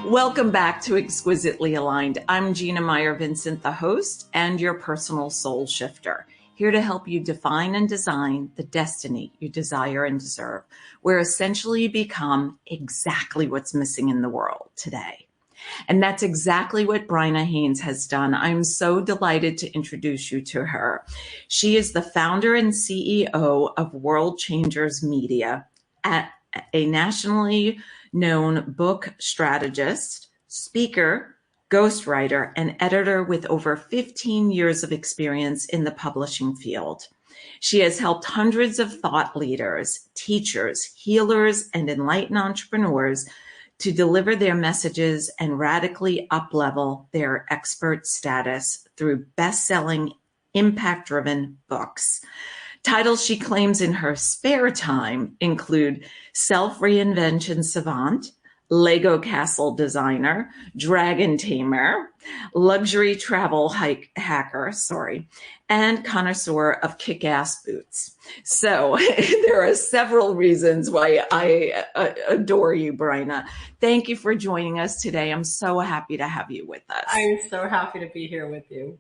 Welcome back to Exquisitely Aligned. I'm Gina Meyer-Vincent, the host and your personal soul shifter, here to help you define and design the destiny you desire and deserve, where essentially you become exactly what's missing in the world today. And that's exactly what Bryna Haynes has done. I'm so delighted to introduce you to her. She is the founder and CEO of World Changers Media, a nationally known book strategist, speaker, ghostwriter, and editor with over 15 years of experience in the publishing field. She has helped hundreds of thought leaders, teachers, healers, and enlightened entrepreneurs to deliver their messages and radically up-level their expert status through best-selling, impact-driven books. Titles she claims in her spare time include Self-Reinvention Savant, Lego Castle Designer, Dragon Tamer, Luxury Travel Hacker, and Connoisseur of Kick-Ass Boots. So there are several reasons why I adore you, Bryna. Thank you for joining us today. I'm so happy to have you with us. I'm so happy to be here with you.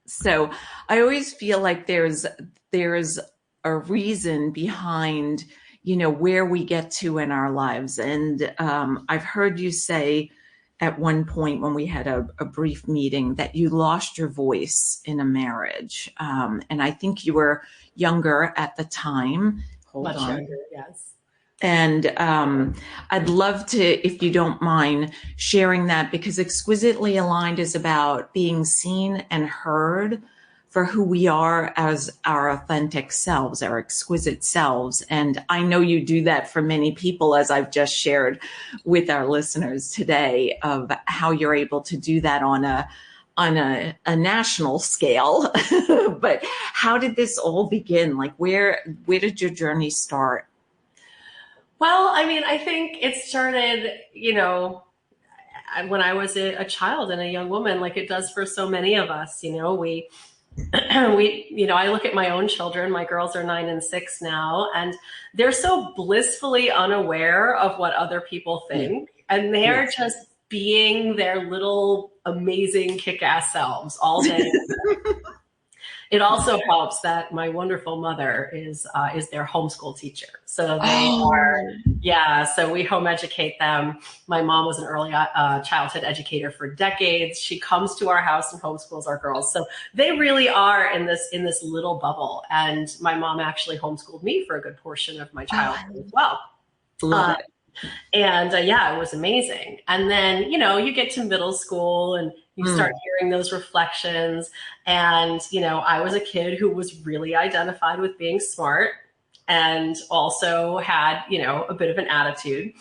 So I always feel like there's a reason behind, where we get to in our lives. And I've heard you say at one point when we had a brief meeting that you lost your voice in a marriage. And I think you were younger at the time. Much younger, yes. And I'd love to, if you don't mind, sharing that, because Exquisitely Aligned is about being seen and heard for who we are as our authentic selves, our exquisite selves. And I know you do that for many people, as I've just shared with our listeners today, of how you're able to do that on a national scale. But how did this all begin? Like, where did your journey start? Well, I think it started, when I was a child and a young woman, like it does for so many of us. I look at my own children. My girls are 9 and 6 now, and they're so blissfully unaware of what other people think. And they're just being their little amazing kick-ass selves all day. It also helps that my wonderful mother is their homeschool teacher. So so we home educate them. My mom was an early childhood educator for decades. She comes to our house and homeschools our girls. So they really are in this little bubble. And my mom actually homeschooled me for a good portion of my childhood as well. Love it. And it was amazing. And then, you get to middle school and you start hearing those reflections. And, I was a kid who was really identified with being smart and also had, a bit of an attitude.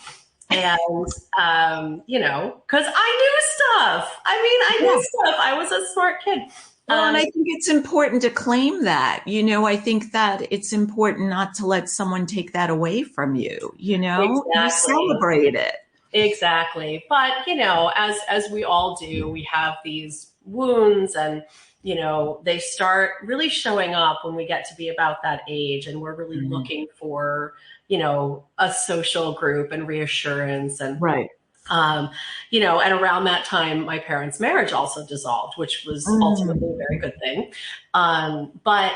And, because I knew stuff. I knew stuff. I was a smart kid. Well, and I think it's important to claim that, I think that it's important not to let someone take that away from you, Exactly. You celebrate it. Exactly. But, as we all do, we have these wounds and, they start really showing up when we get to be about that age, and we're really looking for, a social group and reassurance and right. And around that time, my parents' marriage also dissolved, which was ultimately a very good thing. But,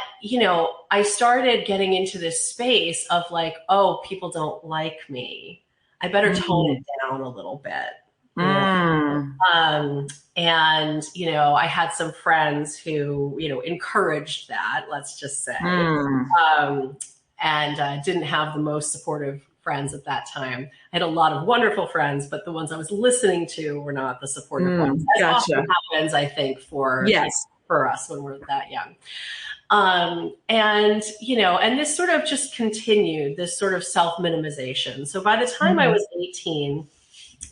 I started getting into this space of like, oh, people don't like me. I better tone it down a little bit. And, I had some friends who, encouraged that, let's just say, and didn't have the most supportive friends at that time. I had a lot of wonderful friends, but the ones I was listening to were not the supportive ones. As often happens, I think, for us when we're that young. And this sort of just continued, this sort of self-minimization. So by the time I was 18,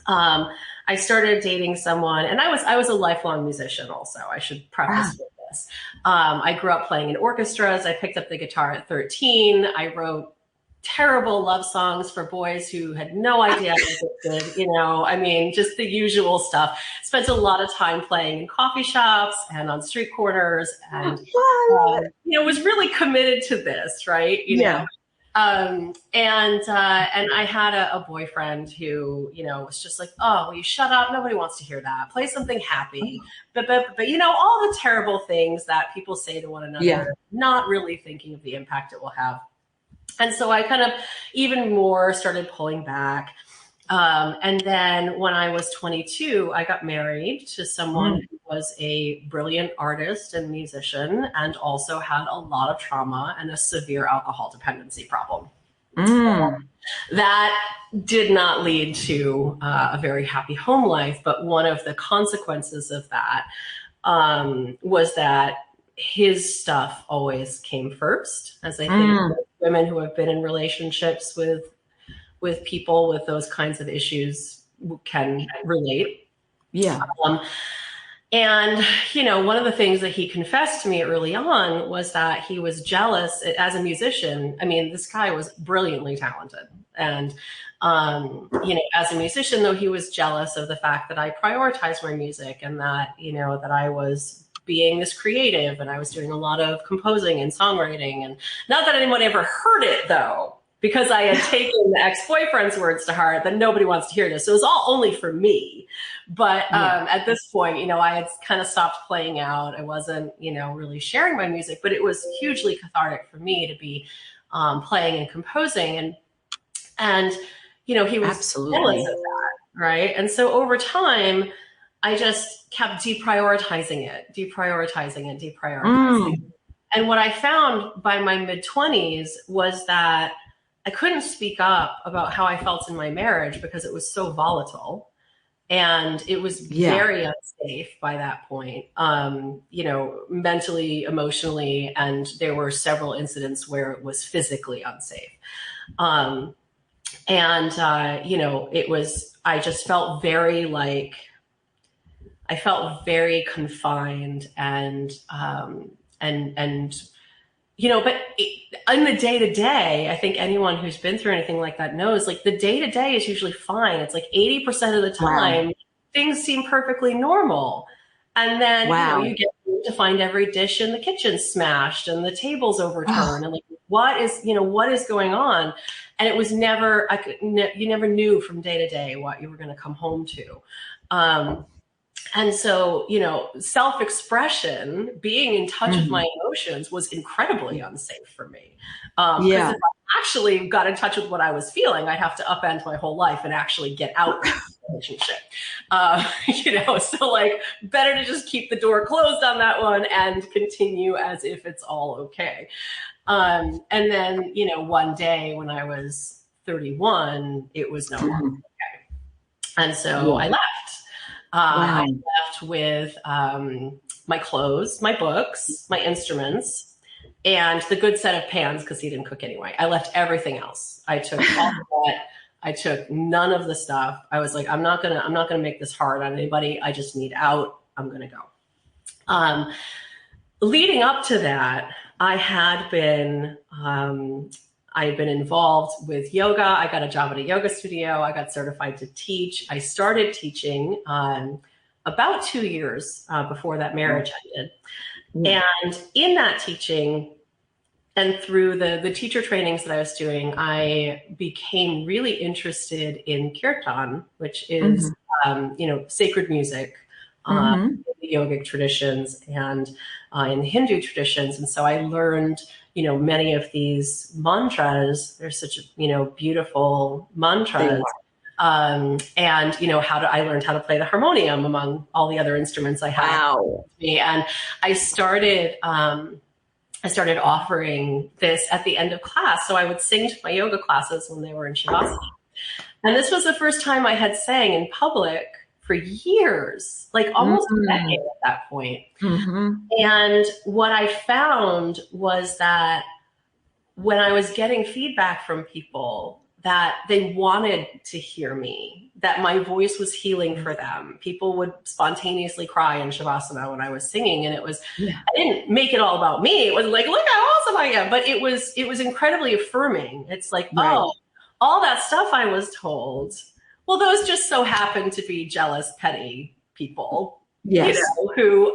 I started dating someone, and I was a lifelong musician also. I should preface with this. I grew up playing in orchestras. I picked up the guitar at 13. I wrote terrible love songs for boys who had no idea I existed, just the usual stuff. Spent a lot of time playing in coffee shops and on street corners, and was really committed to this, right? And I had a boyfriend who, was just like, oh, will you shut up? Nobody wants to hear that. Play something happy. But all the terrible things that people say to one another, not really thinking of the impact it will have. And so I kind of even more started pulling back. And then when I was 22, I got married to someone who was a brilliant artist and musician and also had a lot of trauma and a severe alcohol dependency problem. That did not lead to a very happy home life, but one of the consequences of that was that his stuff always came first, as I think women who have been in relationships with people with those kinds of issues can relate. Yeah. And, one of the things that he confessed to me early on was that he was jealous as a musician. I mean, this guy was brilliantly talented. And, as a musician, though, he was jealous of the fact that I prioritized my music and that, that I was being this creative and I was doing a lot of composing and songwriting. And not that anyone ever heard it, though, because I had taken the ex-boyfriend's words to heart, that nobody wants to hear this. So it was all only for me. But at this point, I had kind of stopped playing out. I wasn't, really sharing my music, but it was hugely cathartic for me to be playing and composing. And he was jealous of that, right? And so over time, I just kept deprioritizing it. And what I found by my mid-20s was that I couldn't speak up about how I felt in my marriage because it was so volatile. And it was very unsafe by that point, mentally, emotionally, and there were several incidents where it was physically unsafe. It was, I just felt very confined but in the day-to-day, I think anyone who's been through anything like that knows, the day-to-day is usually fine. It's 80% of the time, things seem perfectly normal. And then, you get to find every dish in the kitchen smashed and the tables overturned. And what is going on? And it was never, you never knew from day to day what you were going to come home to. And so, self-expression, being in touch with my emotions was incredibly unsafe for me. Because if I actually got in touch with what I was feeling, I'd have to upend my whole life and actually get out of the relationship. So better to just keep the door closed on that one and continue as if it's all okay. And then, one day when I was 31, it was no longer okay. And so I left. I left with my clothes, my books, my instruments, and the good set of pans because he didn't cook anyway. I left everything else. I took all of that. I took none of the stuff. I was like, I'm not gonna make this hard on anybody. I just need out. I'm gonna go. Leading up to that, I had been involved with yoga. I got a job at a yoga studio. I got certified to teach. I started teaching about 2 years before that marriage ended. And in that teaching and through the teacher trainings that I was doing, I became really interested in kirtan, which is, sacred music in the yogic traditions and in Hindu traditions. And so I learned many of these mantras. They're such, beautiful mantras. I learned how to play the harmonium among all the other instruments I had. Wow. And I started offering this at the end of class. So I would sing to my yoga classes when they were in Shavasana. And this was the first time I had sang in public for years, almost a decade at that point. And what I found was that when I was getting feedback from people that they wanted to hear me, that my voice was healing for them. People would spontaneously cry in Shavasana when I was singing. And it was, I didn't make it all about me. It was look how awesome I am. But it was incredibly affirming. It's oh, all that stuff I was told, well, those just so happen to be jealous, petty people, who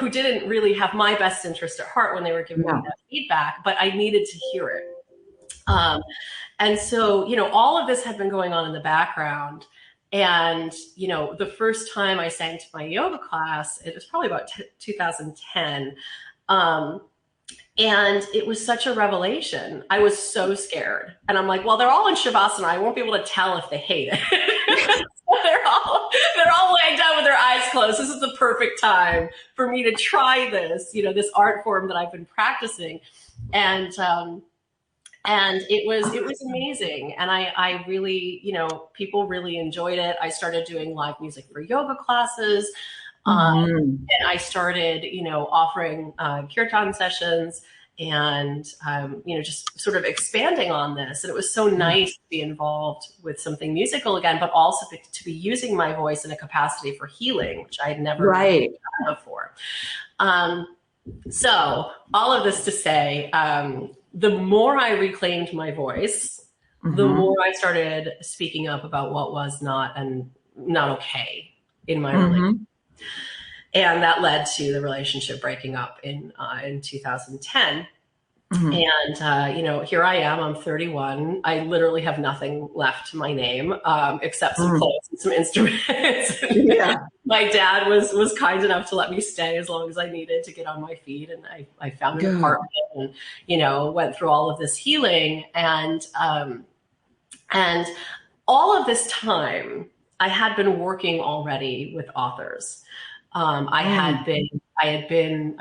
didn't really have my best interest at heart when they were giving me that feedback, but I needed to hear it. And so, all of this had been going on in the background. And, the first time I sang to my yoga class, it was probably about 2010. And it was such a revelation. I was so scared. And I'm like, well, they're all in Shavasana. I won't be able to tell if they hate it. They're all laying down with their eyes closed. This is the perfect time for me to try this, this art form that I've been practicing. And it was amazing. And I really, people really enjoyed it. I started doing live music for yoga classes. And I started, offering kirtan sessions and, just sort of expanding on this. And it was so nice to be involved with something musical again, but also to be using my voice in a capacity for healing, which I had never done before. So all of this to say, the more I reclaimed my voice, the more I started speaking up about what was not okay in my relationship. And that led to the relationship breaking up in 2010. And, here I am, I'm 31. I literally have nothing left to my name, except some clothes and some instruments. My dad was kind enough to let me stay as long as I needed to get on my feet. And I found an apartment and, went through all of this healing. And all of this time I had been working already with authors. I had been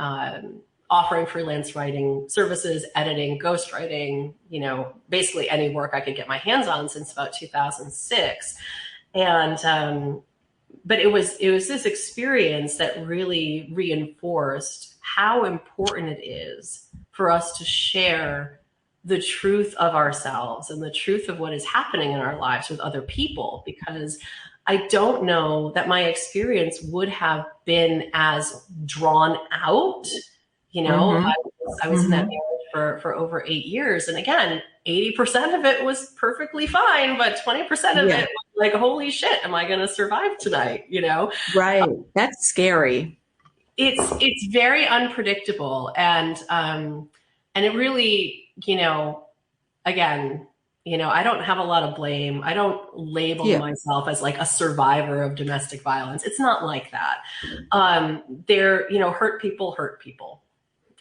offering freelance writing services, editing, ghostwriting, basically any work I could get my hands on since about 2006. And, but it was this experience that really reinforced how important it is for us to share the truth of ourselves and the truth of what is happening in our lives with other people, because I don't know that my experience would have been as drawn out. I was in that marriage for over 8 years. And again, 80% of it was perfectly fine, but 20% of it was like, holy shit, am I going to survive tonight? Right. That's scary. It's very unpredictable. And it really, again, I don't have a lot of blame. I don't label myself as like a survivor of domestic violence. It's not like that. Hurt people.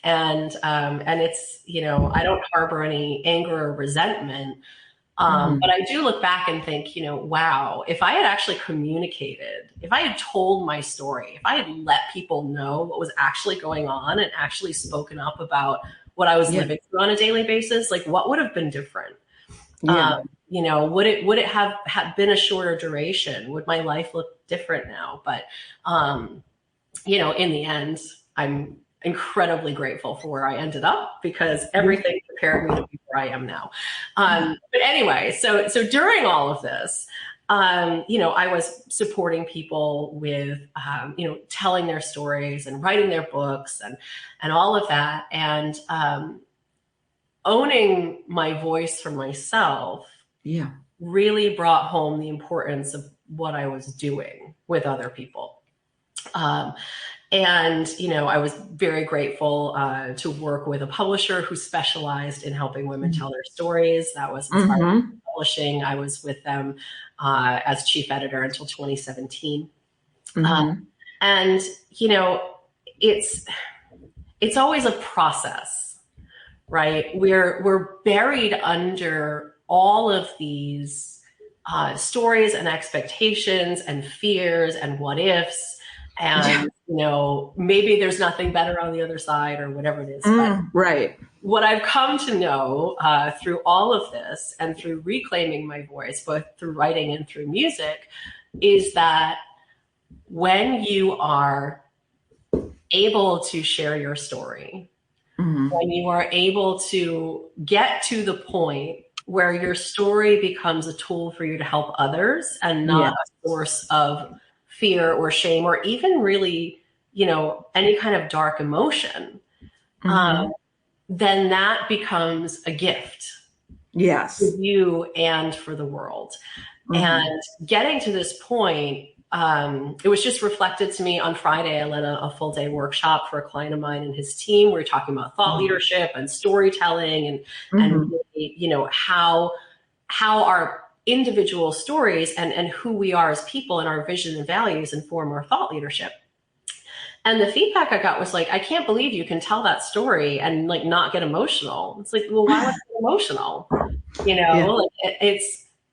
And it's, I don't harbor any anger or resentment. But I do look back and think, wow, if I had actually communicated, if I had told my story, if I had let people know what was actually going on and actually spoken up about what I was living through on a daily basis, like what would have been different? Would it have been a shorter duration? Would my life look different now? But, in the end, I'm incredibly grateful for where I ended up because everything prepared me to be where I am now. But anyway, so during all of this, I was supporting people with, telling their stories and writing their books and all of that. And, owning my voice for myself really brought home the importance of what I was doing with other people. And, I was very grateful to work with a publisher who specialized in helping women tell their stories. That was Publishing. I was with them as chief editor until 2017. And, it's always a process. Right. We're buried under all of these stories and expectations and fears and what ifs. And, maybe there's nothing better on the other side or whatever it is. But what I've come to know through all of this and through reclaiming my voice, both through writing and through music, is that when you are able to share your story, when you are able to get to the point where your story becomes a tool for you to help others and not a source of fear or shame or even really, any kind of dark emotion, then that becomes a gift. For you and for the world. And getting to this point it was just reflected to me on Friday. I led a full day workshop for a client of mine and his team. We were talking about thought leadership and storytelling and how our individual stories and who we are as people and our vision and values inform our thought leadership. And the feedback I got was like, I can't believe you can tell that story and like not get emotional. It's like, well, why was it emotional?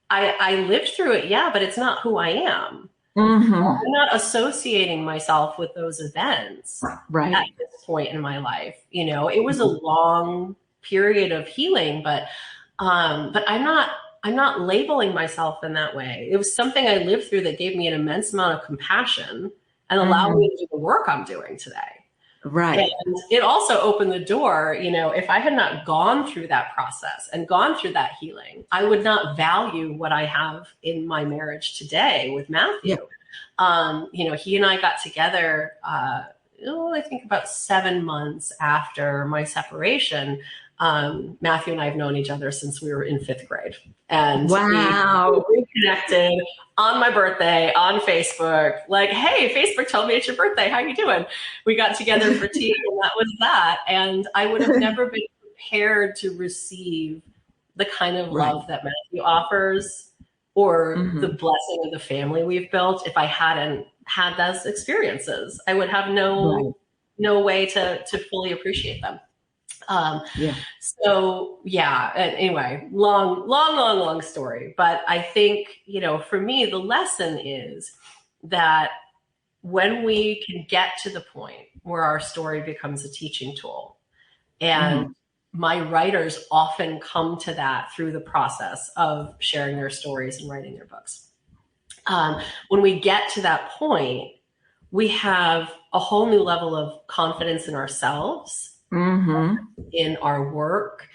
I lived through it. Yeah, but it's not who I am. I'm not associating myself with those events at this point in my life. It was a long period of healing, but I'm not labeling myself in that way. It was something I lived through that gave me an immense amount of compassion and allowed me to do the work I'm doing today. Right. And it also opened the door, if I had not gone through that process and gone through that healing, I would not value what I have in my marriage today with Matthew. Yeah. He and I got together, I think about 7 months after my separation. Matthew and I have known each other since we were in 5th grade. And we reconnected on my birthday on Facebook. Like, hey, Facebook told me it's your birthday. How you doing? We got together for tea, and that was that. And I would have never been prepared to receive the kind of love that Matthew offers or the blessing of the family we've built if I hadn't had those experiences. I would have no way to fully appreciate them. So anyway, long story. But I think, for me, the lesson is that when we can get to the point where our story becomes a teaching tool, and my writers often come to that through the process of sharing their stories and writing their books. When we get to that point, we have a whole new level of confidence in ourselves, in our work.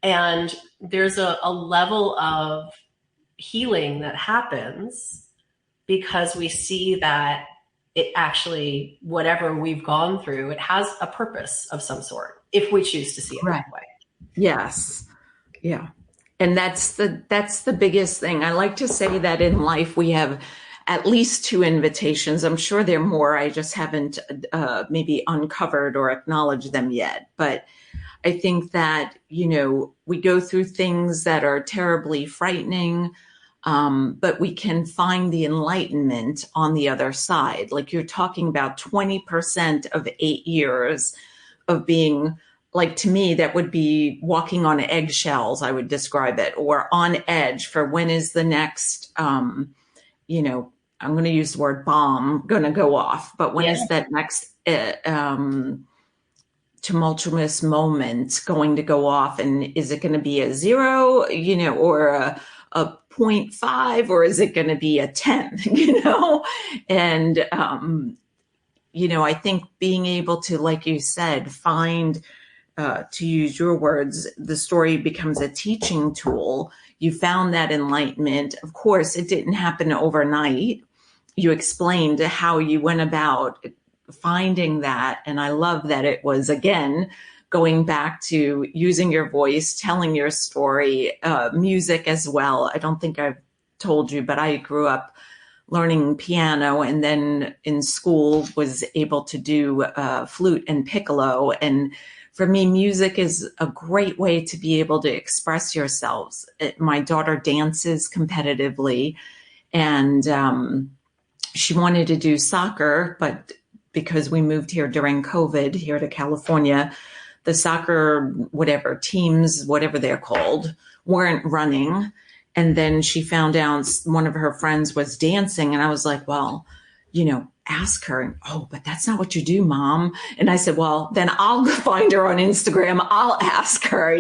And there's a level of healing that happens because we see that it actually, whatever we've gone through, it has a purpose of some sort, if we choose to see it that way. Yes. Yeah. And that's the biggest thing. I like to say that in life we have at least 2 invitations. I'm sure there are more. I just haven't maybe uncovered or acknowledged them yet. But I think that, we go through things that are terribly frightening, but we can find the enlightenment on the other side. Like you're talking about 20% of 8 years of being, like, to me, that would be walking on eggshells, I would describe it, or on edge for when is the next, I'm going to use the word bomb going to go off, but when is that next tumultuous moment going to go off? And is it going to be a 0, or a 0.5, or is it going to be a 10, And, I think being able to, like you said, find, to use your words, the story becomes a teaching tool. You found that enlightenment. Of course, it didn't happen overnight. You explained how you went about finding that. And I love that it was, again, going back to using your voice, telling your story, music as well. I don't think I've told you, but I grew up learning piano, and then in school was able to do flute and piccolo. And for me, music is a great way to be able to express yourselves. My daughter dances competitively, and she wanted to do soccer, but because we moved here during COVID here to California, the soccer, teams, whatever they're called, weren't running. And then she found out one of her friends was dancing. And I was like, well, ask her. Oh, but that's not what you do, Mom. And I said, well, then I'll find her on Instagram. I'll ask her,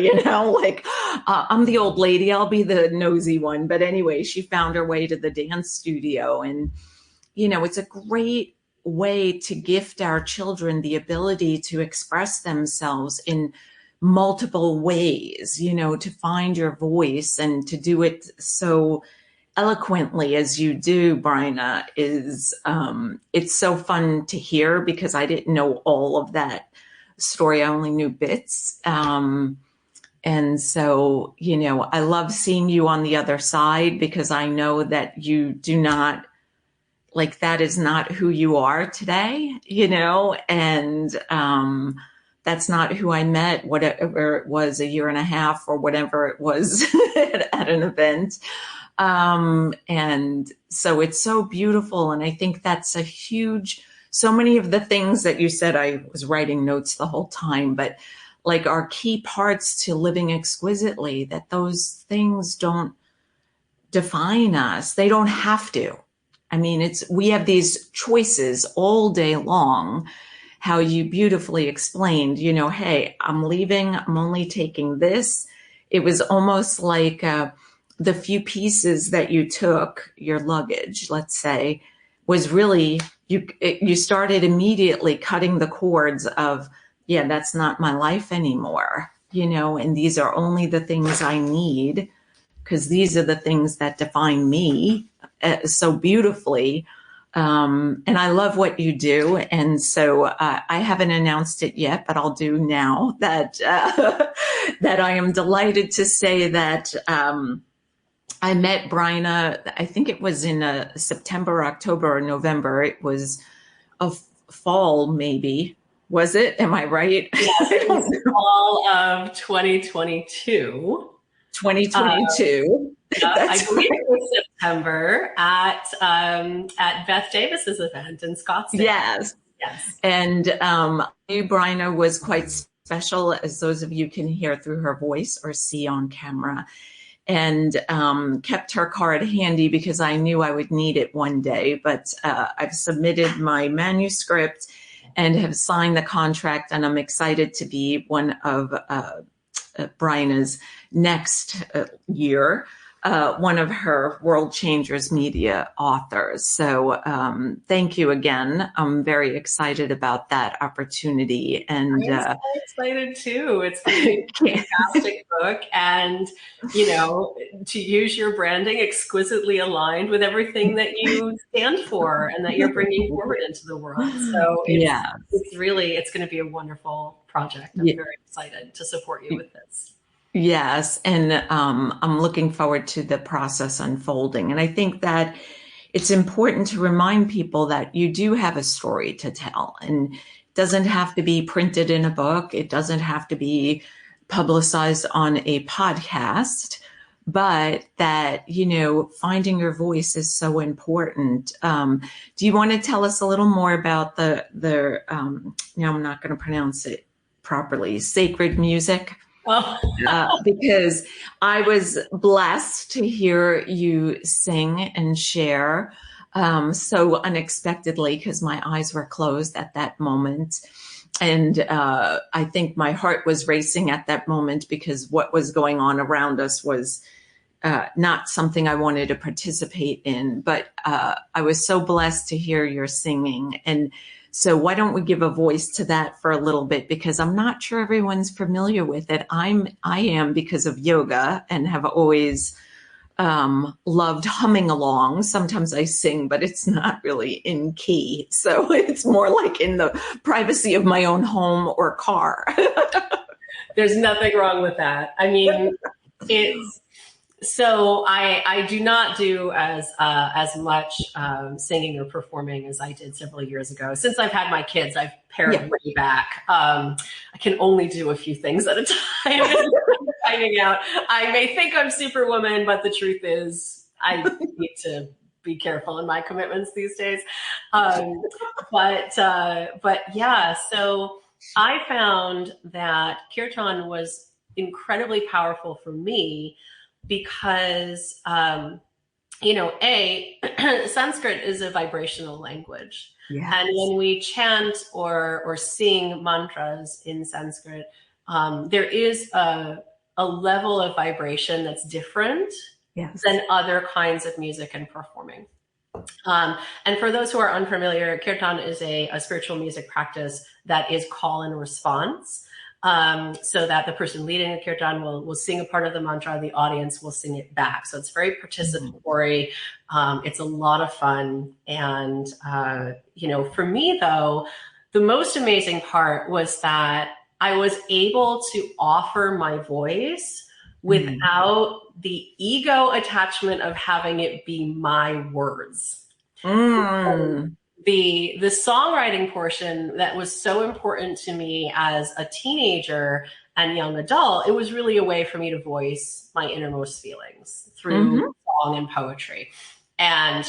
I'm the old lady. I'll be the nosy one. But anyway, she found her way to the dance studio. And, it's a great way to gift our children the ability to express themselves in multiple ways, to find your voice and to do it so eloquently as you do, Bryna, is it's so fun to hear because I didn't know all of that story. I only knew bits. And so, I love seeing you on the other side because I know that you do not like that is not who you are today, and that's not who I met, whatever it was, a year and a half or whatever it was at an event. And so it's so beautiful. And I think that's a huge, so many of the things that you said, I was writing notes the whole time, but like are key parts to living exquisitely, that those things don't define us. They don't have to. I mean, we have these choices all day long, how you beautifully explained, hey, I'm leaving, I'm only taking this. It was almost like the few pieces that you took, your luggage, let's say, was really, you started immediately cutting the cords of, yeah, that's not my life anymore, and these are only the things I need, because these are the things that define me so beautifully. And I love what you do. And so I haven't announced it yet, but I'll do now that that I am delighted to say that I met Bryna, I think it was in September, October, or November. It was a fall, maybe. Was it? Am I right? Yes, it was fall of 2022. 2022. I believe it was September at Beth Davis's event in Scottsdale. Yes. Yes. And Bryna was quite special, as those of you can hear through her voice or see on camera, and kept her card handy because I knew I would need it one day. But I've submitted my manuscript and have signed the contract, and I'm excited to be one of Bryna's next year, one of her World Changers Media authors. So thank you again. I'm very excited about that opportunity. And I'm so excited too. It's a fantastic book, and to use your branding, exquisitely aligned with everything that you stand for and that you're bringing forward into the world. So it's going to be a wonderful project. I'm very excited to support you with this. Yes. And I'm looking forward to the process unfolding. And I think that it's important to remind people that you do have a story to tell, and it doesn't have to be printed in a book. It doesn't have to be publicized on a podcast, but that, finding your voice is so important. Do you want to tell us a little more about the now I'm not going to pronounce it properly, sacred music? Because I was blessed to hear you sing and share so unexpectedly, because my eyes were closed at that moment. And I think my heart was racing at that moment because what was going on around us was not something I wanted to participate in. But I was so blessed to hear your singing. And so why don't we give a voice to that for a little bit, because I'm not sure everyone's familiar with it. I am because of yoga, and have always loved humming along. Sometimes I sing, but it's not really in key. So it's more like in the privacy of my own home or car. There's nothing wrong with that. I mean, so I do not do as much singing or performing as I did several years ago. Since I've had my kids, I've pared way back. I can only do a few things at a time. Finding out, I may think I'm Superwoman, but the truth is, I need to be careful in my commitments these days. But yeah, so I found that kirtan was incredibly powerful for me, because, Sanskrit is a vibrational language. Yes. And when we chant or sing mantras in Sanskrit, there is a level of vibration that's different than other kinds of music and performing. And for those who are unfamiliar, kirtan is a spiritual music practice that is call and response. So that the person leading the kirtan will sing a part of the mantra, the audience will sing it back. So it's very participatory. It's a lot of fun. And, for me, though, the most amazing part was that I was able to offer my voice without the ego attachment of having it be my words. Mm. The songwriting portion that was so important to me as a teenager and young adult, it was really a way for me to voice my innermost feelings through song and poetry. And,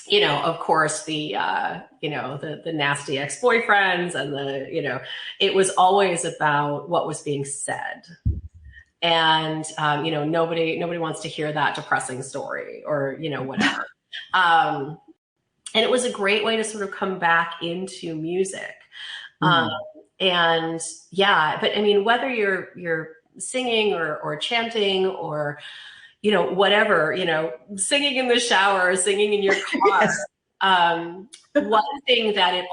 you know, of course, the nasty ex-boyfriends and it was always about what was being said. And, nobody wants to hear that depressing story or, whatever. And it was a great way to sort of come back into music. And yeah, but I mean, whether you're singing or chanting or, whatever, singing in the shower, singing in your car. One thing that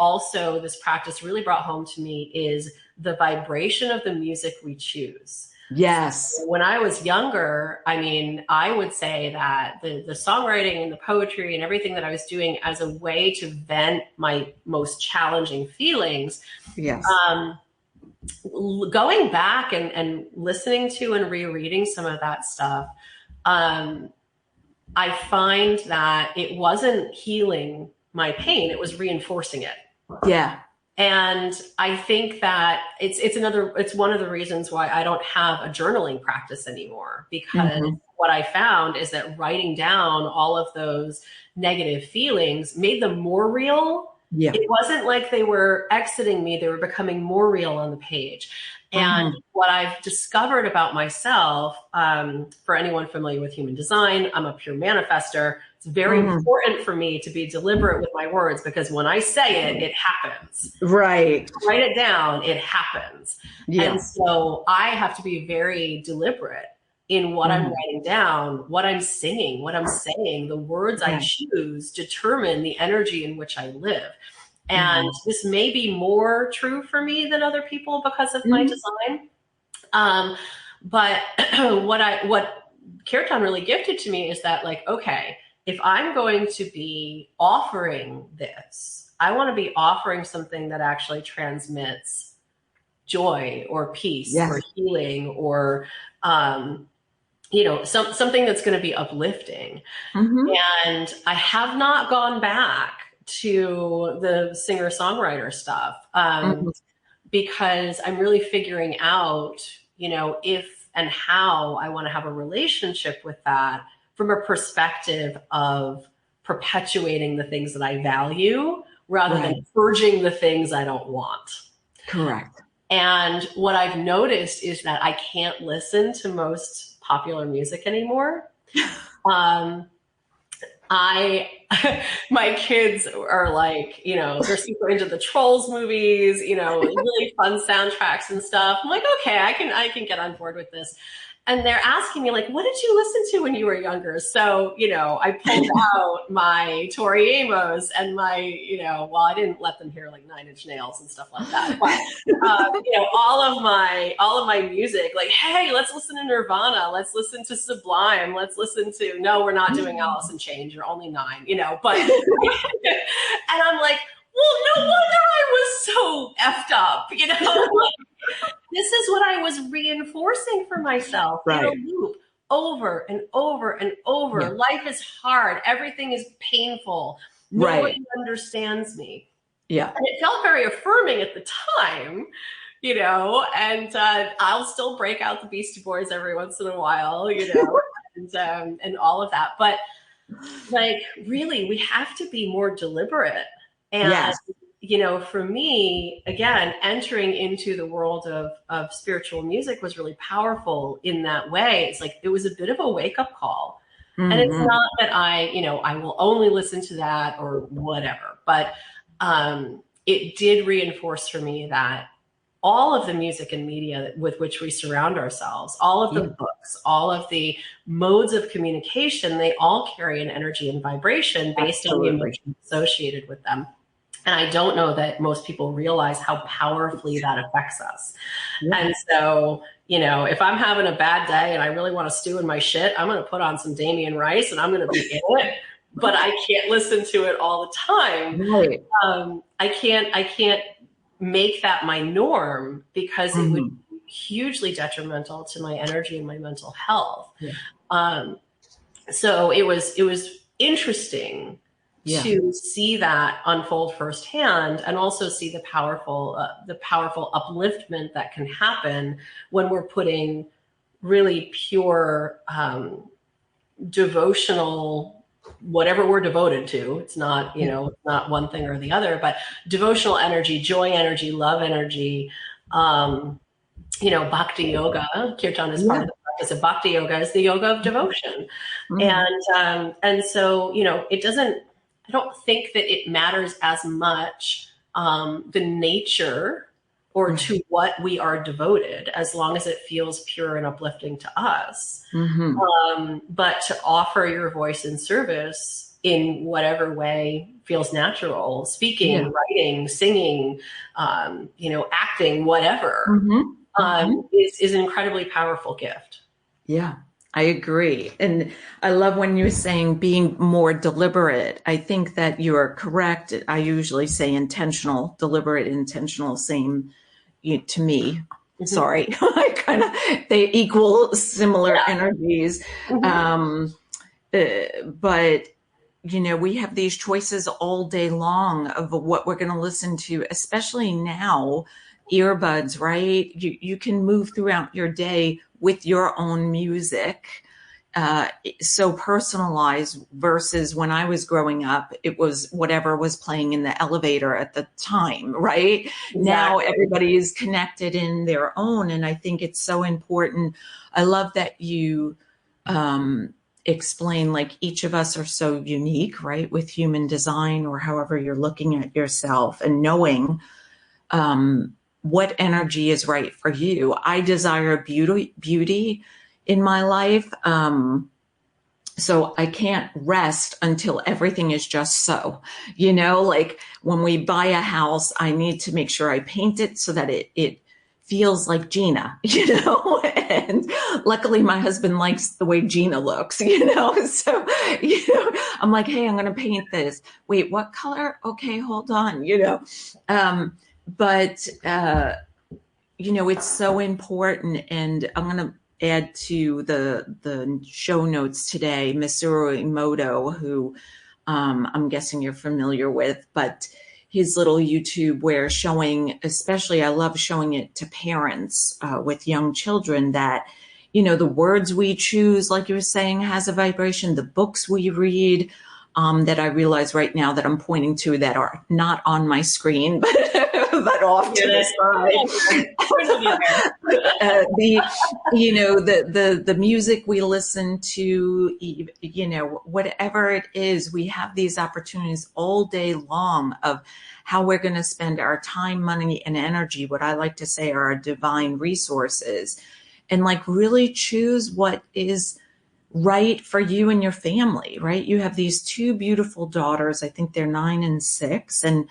this practice really brought home to me is the vibration of the music we choose. Yes. So when I was younger, I mean, I would say that the songwriting and the poetry and everything that I was doing as a way to vent my most challenging feelings. Yes. Going back and listening to and rereading some of that stuff, I find that it wasn't healing my pain. It was reinforcing it. Yeah. And I think that it's one of the reasons why I don't have a journaling practice anymore, because what I found is that writing down all of those negative feelings made them more real. Yeah. It wasn't like they were exiting me. They were becoming more real on the page. And what I've discovered about myself, for anyone familiar with human design, I'm a pure manifester. It's very important for me to be deliberate with my words, because when I say it, it happens. Right. Write it down, it happens. Yeah. And so I have to be very deliberate in what I'm writing down, what I'm singing, what I'm saying. The words I choose determine the energy in which I live. And this may be more true for me than other people because of my design. But what Kirtan really gifted to me is that, like, okay, if I'm going to be offering this, I want to be offering something that actually transmits joy or peace or healing or, something that's going to be uplifting. And I have not gone back to the singer-songwriter stuff because I'm really figuring out, if and how I want to have a relationship with that from a perspective of perpetuating the things that I value rather than purging the things I don't want. Correct. And what I've noticed is that I can't listen to most popular music anymore. My kids are like, they're super into the Trolls movies, really fun soundtracks and stuff. I'm like, okay, I can get on board with this. And they're asking me, like, what did you listen to when you were younger? So, I pulled out my Tori Amos and my, I didn't let them hear like Nine Inch Nails and stuff like that. But, all of my music, like, hey, let's listen to Nirvana. Let's listen to Sublime. Let's listen to, no, we're not doing Alice in Chains. You're only 9, but, and I'm like, well, no wonder I was so effed up, this is what I was reinforcing for myself in a loop over and over and over. Yeah. Life is hard. Everything is painful. Nobody understands me. Yeah. And it felt very affirming at the time, and I'll still break out the Beastie Boys every once in a while, and all of that. But like, really, we have to be more deliberate. And, for me, again, entering into the world of spiritual music was really powerful in that way. It's like, it was a bit of a wake-up call. And it's not that I will only listen to that or whatever, but it did reinforce for me that all of the music and media with which we surround ourselves, all of the books, all of the modes of communication, they all carry an energy and vibration based on the emotions associated with them. And I don't know that most people realize how powerfully that affects us. Yeah. And so, if I'm having a bad day and I really want to stew in my shit, I'm going to put on some Damien Rice and I'm going to be in it, but I can't listen to it all the time. Right. I can't make that my norm because it would be hugely detrimental to my energy and my mental health. Yeah. So it was interesting to see that unfold firsthand, and also see the powerful upliftment that can happen when we're putting really pure devotional, whatever we're devoted to. It's not, it's not one thing or the other, but devotional energy, joy energy, love energy, bhakti yoga. Kirtan is part of the practice of bhakti yoga, is the yoga of devotion. And so, I don't think that it matters as much the nature or to what we are devoted, as long as it feels pure and uplifting to us. But to offer your voice in service in whatever way feels natural, speaking, writing, singing, acting, whatever, is an incredibly powerful gift. Yeah, I agree. And I love when you're saying being more deliberate. I think that you're correct. I usually say intentional, deliberate, intentional, same to me. Sorry, they equal similar energies. But we have these choices all day long of what we're going to listen to, especially now, earbuds, right? You can move throughout your day with your own music, so personalized, versus when I was growing up, it was whatever was playing in the elevator at the time, right? Exactly. Now everybody is connected in their own. And I think it's so important. I love that you explain, like, each of us are so unique, right? With human design, or however you're looking at yourself, and knowing what energy is right for you. I desire beauty in my life. So I can't rest until everything is just so, like when we buy a house, I need to make sure I paint it so that it feels like Gina, and luckily my husband likes the way Gina looks, so, I'm like, hey, I'm going to paint this. Wait, what color? Okay, hold on, but, it's so important. And I'm going to add to the show notes today, Misuru Emoto, who I'm guessing you're familiar with, but his little YouTube where showing, especially I love showing it to parents with young children, that, the words we choose, like you were saying, has a vibration, the books we read, that I realize right now that I'm pointing to that are not on my screen, but off to the side. The music we listen to, whatever it is, we have these opportunities all day long of how we're going to spend our time, money, and energy, what I like to say are our divine resources, and like really choose what is right for you and your family, right? You have these two beautiful daughters. I think they're 9 and 6, and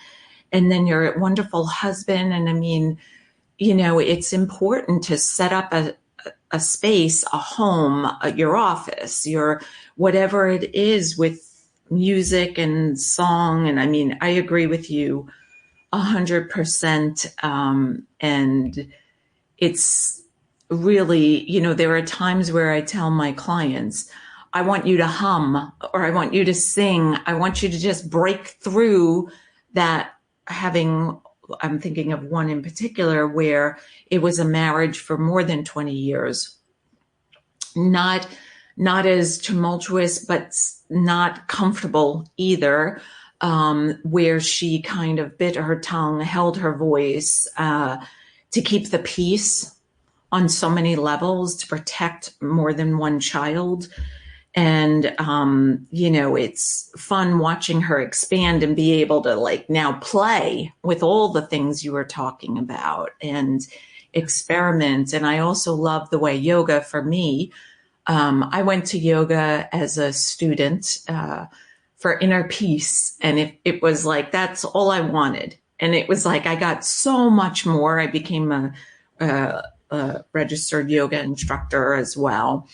then your wonderful husband. And I mean, it's important to set up a space, a home, your office, your whatever it is, with music and song. And I mean, I agree with you 100%. And it's really, there are times where I tell my clients, I want you to hum, or I want you to sing. I want you to just break through that. I'm thinking of one in particular where it was a marriage for more than 20 years. Not as tumultuous, but not comfortable either, where she kind of bit her tongue, held her voice, to keep the peace on so many levels, to protect more than one child. And, it's fun watching her expand and be able to, like, now play with all the things you were talking about and experiment. And I also love the way yoga, for me, I went to yoga as a student for inner peace. And it was like, that's all I wanted. And it was like, I got so much more. I became a registered yoga instructor as well.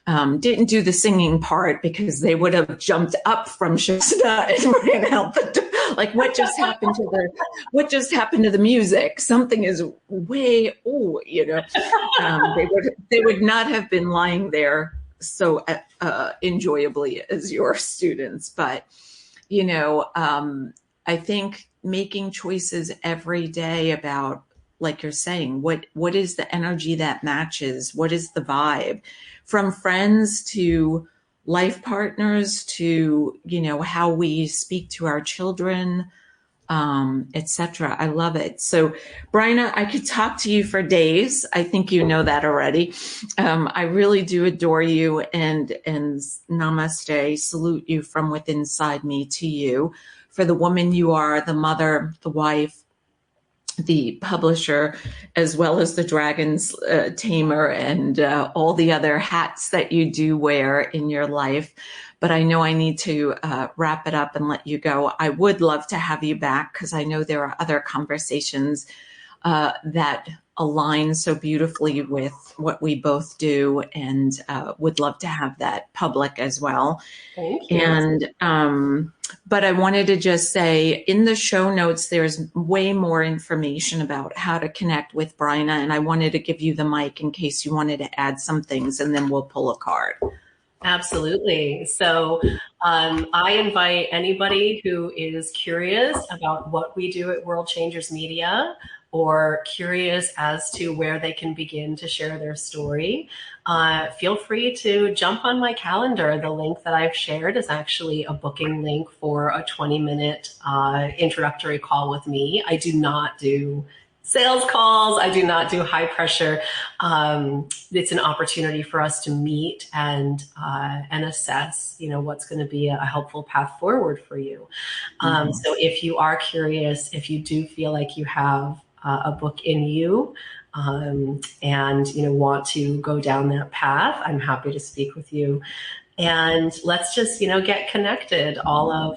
Didn't do the singing part because they would have jumped up from Shavasana and ran out the door. Like, what just happened to the music? Something is way, they would not have been lying there so enjoyably as your students. But you know, I think making choices every day about, like you're saying, what is the energy that matches? What is the vibe? From friends to life partners to, you know, how we speak to our children, etc. I love it. So, Bryna, I could talk to you for days. I think you know that already. I really do adore you, and namaste, salute you from within inside me to you for the woman you are, the mother, the wife, the publisher, as well as the dragon's tamer, and all the other hats that you do wear in your life. But I know I need to wrap it up and let you go. I would love to have you back because I know there are other conversations that align so beautifully with what we both do, and would love to have that public as well. Thank you. And but I wanted to just say, in the show notes, there's way more information about how to connect with Bryna, and I wanted to give you the mic in case you wanted to add some things, and then we'll pull a card. Absolutely. So I invite anybody who is curious about what we do at World Changers Media, or curious as to where they can begin to share their story, feel free to jump on my calendar. The link that I've shared is actually a booking link for a 20-minute introductory call with me. I do not do sales calls. I do not do high pressure. It's an opportunity for us to meet and assess, you know, what's going to be a helpful path forward for you. So if you are curious, if you do feel like you have a book in you, and, you know, want to go down that path, I'm happy to speak with you. And let's just, you know, get connected. I'm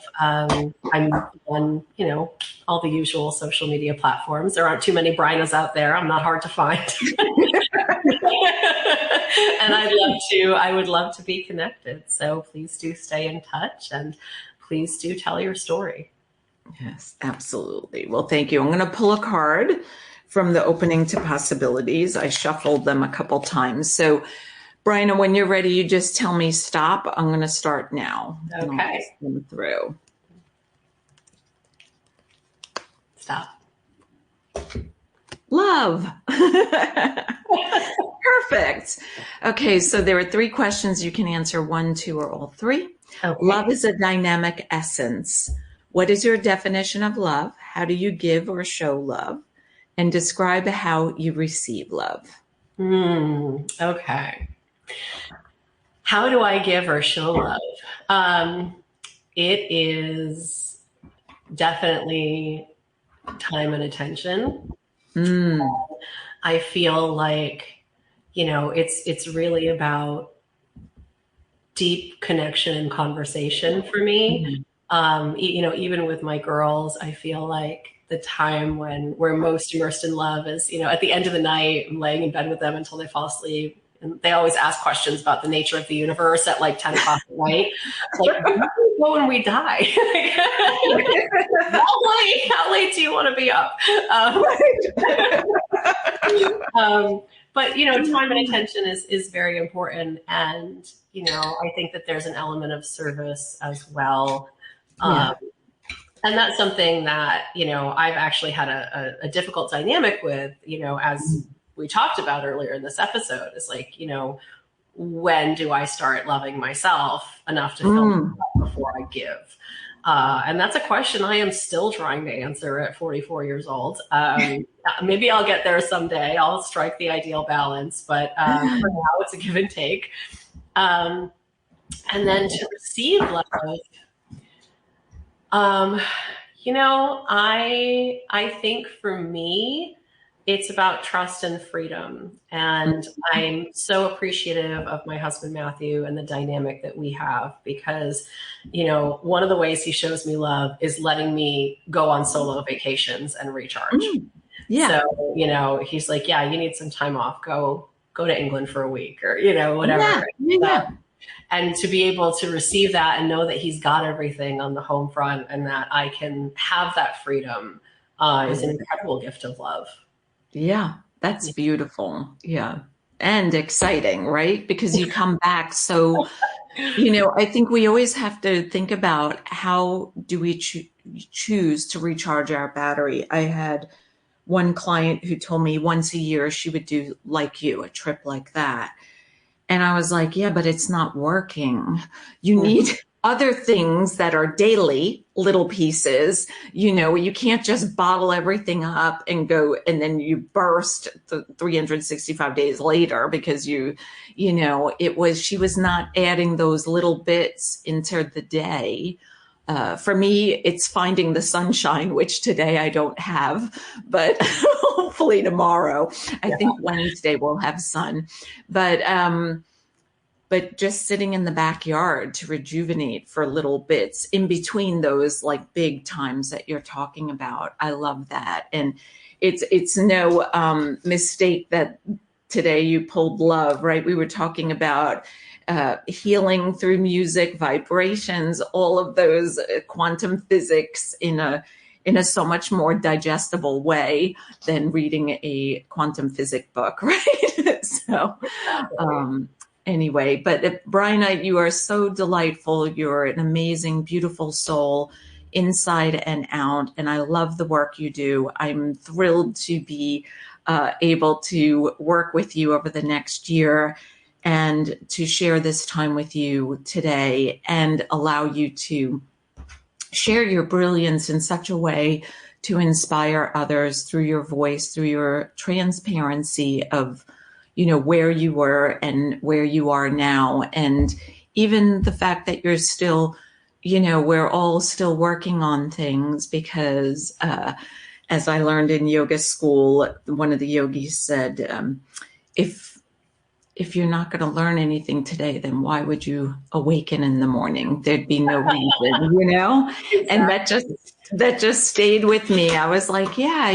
on, you know, all the usual social media platforms. There aren't too many Brynas out there. I'm not hard to find. And I would love to be connected. So please do stay in touch, and please do tell your story. Yes, absolutely. Well, thank you. I'm going to pull a card from the opening to possibilities. I shuffled them a couple times. So, Bryna, when you're ready, you just tell me stop. I'm going to start now. Okay. Them through. Stop. Love. Perfect. Okay, so there are 3 questions. You can answer 1, 2, or all 3. Okay. Love is a dynamic essence. What is your definition of love? How do you give or show love? And describe how you receive love. Okay. How do I give or show love? It is definitely time and attention. I feel like, you know, it's really about deep connection and conversation for me. You know, even with my girls, I feel like the time when we're most immersed in love is, you know, at the end of the night, I'm laying in bed with them until they fall asleep. And they always ask questions about the nature of the universe at like 10 o'clock at night. Like, where do we go when we die? How late do you want to be up? But, you know, time and attention is very important. And, you know, I think that there's an element of service as well. And that's something that, you know, I've actually had a difficult dynamic with, you know, as we talked about earlier in this episode, is like, you know, when do I start loving myself enough to fill myself before I give? And that's a question I am still trying to answer at 44 years old. Maybe I'll get there someday. I'll strike the ideal balance, but for now it's a give and take. And then to receive love, you know, I think for me, it's about trust and freedom. And I'm so appreciative of my husband, Matthew, and the dynamic that we have, because, you know, one of the ways he shows me love is letting me go on solo vacations and recharge. So, you know, he's like, yeah, you need some time off. Go to England for a week, or, you know, whatever. And to be able to receive that and know that he's got everything on the home front and that I can have that freedom is an incredible gift of love. Yeah, that's beautiful. Yeah. And exciting, right? Because you come back so I think we always have to think about how do we choose to recharge our battery. I had one client who told me once a year she would do like you, a trip like that. And I was like, yeah, but it's not working. You need other things that are daily little pieces. You can't just bottle everything up and go, and then you burst 365 days later because she was not adding those little bits into the day. For me, it's finding the sunshine, which today I don't have, but hopefully tomorrow. I think Wednesday we'll have sun. But just sitting in the backyard to rejuvenate for little bits in between those like big times that you're talking about. I love that. And it's no mistake that today you pulled love, right? We were talking about healing through music, vibrations, all of those quantum physics in a so much more digestible way than reading a quantum physics book, right? So, anyway, but Bryna, you are so delightful. You're an amazing, beautiful soul inside and out. And I love the work you do. I'm thrilled to be able to work with you over the next year and to share this time with you today and allow you to share your brilliance in such a way to inspire others through your voice, through your transparency of where you were and where you are now. And even the fact that you're still, we're all still working on things because, as I learned in yoga school, one of the yogis said, if you're not going to learn anything today, then why would you awaken in the morning? There'd be no reason, Exactly. And that just stayed with me. I was like, yeah,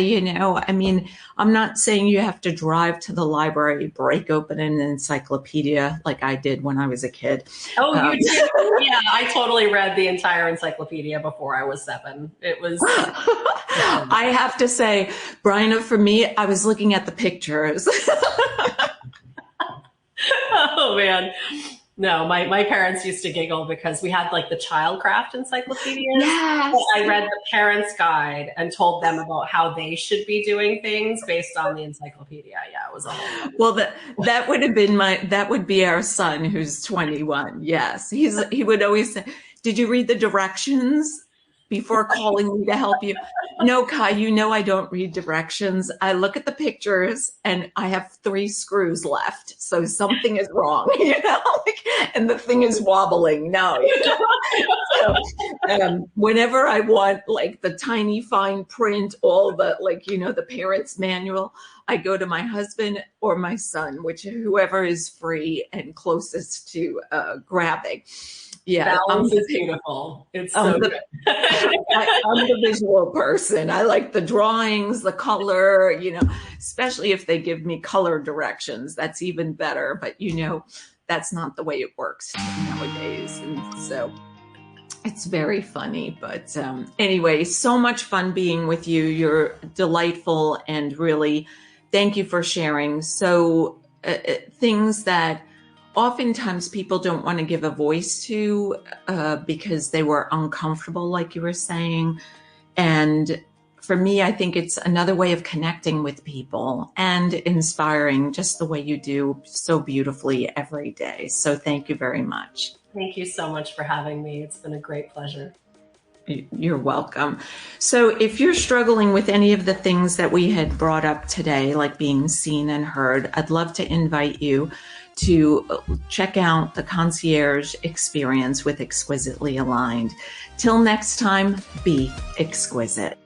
I mean, I'm not saying you have to drive to the library, break open an encyclopedia like I did when I was a kid. Oh, you did? Yeah, I totally read the entire encyclopedia before I was 7. It was. I have to say, Bryna, for me, I was looking at the pictures. Oh man. No, my parents used to giggle because we had like the childcraft encyclopedias. Yes. I read the parents' guide and told them about how they should be doing things based on the encyclopedia. Yeah, it was a whole. Well, that would have been that would be our son who's 21. Yes. He would always say, did you read the directions before calling me to help you? No, Kai, I don't read directions. I look at the pictures and I have 3 screws left. So something is wrong, and the thing is wobbling. No. So, whenever I want like the tiny fine print, all the the parents' manual, I go to my husband or my son, whoever is free and closest to grabbing. Yeah, balance is beautiful. It's so good. I'm the visual person. I like the drawings, the color, especially if they give me color directions. That's even better. But, that's not the way it works nowadays. And so it's very funny. But anyway, so much fun being with you. You're delightful. And really, thank you for sharing. So things that oftentimes people don't want to give a voice to because they were uncomfortable, like you were saying. And for me, I think it's another way of connecting with people and inspiring just the way you do so beautifully every day. So thank you very much. Thank you so much for having me. It's been a great pleasure. You're welcome. So if you're struggling with any of the things that we had brought up today, like being seen and heard, I'd love to invite you to check out the concierge experience with Exquisitely Aligned. Till next time, be exquisite.